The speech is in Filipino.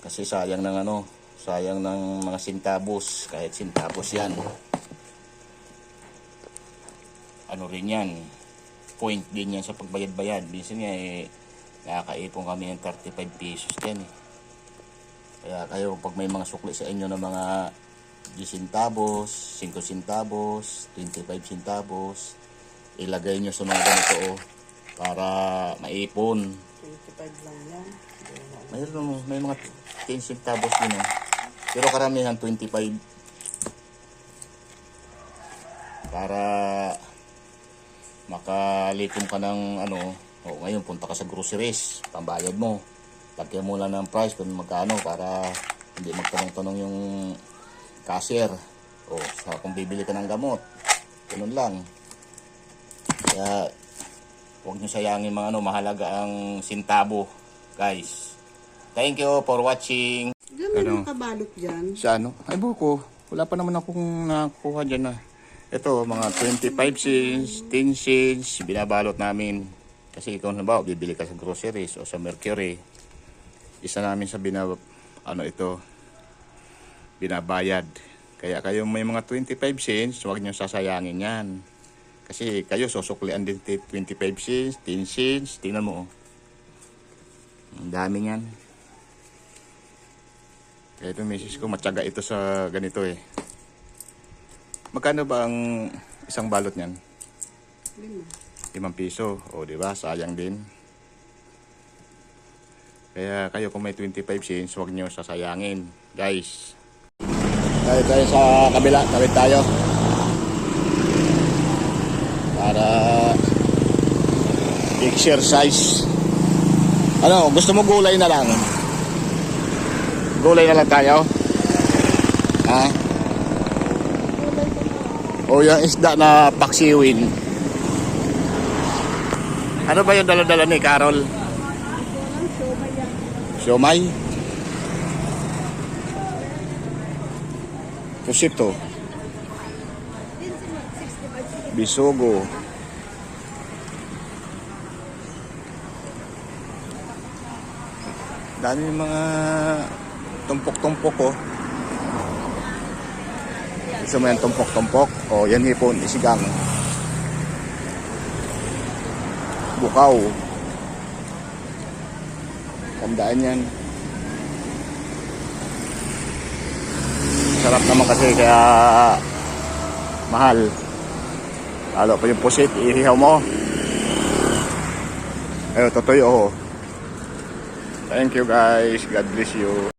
Kasi sayang ng sayang ng mga sintabos, kahit sintabos yan. Ano rin yan, point din yan sa pagbayad-bayad. Minsan nga nakakaipon kami ng 35 pesos din Kaya kayo, pag may mga sukli sa inyo ng mga 10 centavos, 5 centavos, 25 centavos, ilagay nyo sa mga ganito para maipon. 25 lang yan. May mga 10 centavos din pero karamihan 25 para makalipon ka ng ngayon punta ka sa groceries, pambayad mo, lagyan mo lang ng price kung magkano para hindi magtanong-tanong yung cashier sa kung bibili ka ng gamot. Ganun lang. Kaya huwag nyo sayangin mga mahalaga ang sintabo, guys. Thank you for watching. Diyan may nakabalot dyan. Sa ay buko, wala pa naman akong nakuha dyan ito, mga 25 cents, 10 cents, binabalot namin. Kasi ikaw halimbawa, bibili ka sa groceries o sa Mercury, isa namin sa binabayad. Kaya kayo may mga 25 cents, huwag nyo sasayangin yan. Kasi kayo susuklian din 25 cents, 10 cents, tingnan mo ang dami yan. Kaya ito misis ko, matyaga ito sa ganito Magkano ba ang isang balot niyan? 5 piso. O, di ba? Sayang din. Kaya kayo kung may 25 cents, huwag nyo sasayangin. Guys. Tayo sa kabila. Tawid tayo. Para exercise. Gusto mo gulay na lang? Gulay na lang tayo? Ha? O yung isda na paksiwin. Ano ba yung dala-dala ni Carol? Siomay? Pusito. Bisugo. Dami mga tumpok-tumpok Gusto mo yan tumpok-tumpok? Yan hipon, isigang. Bukaw. Tandaan yan. Sarap naman kasi kaya mahal. Lalo pa yung pusit, ihihaw mo. Ayun, totoy Thank you guys. God bless you.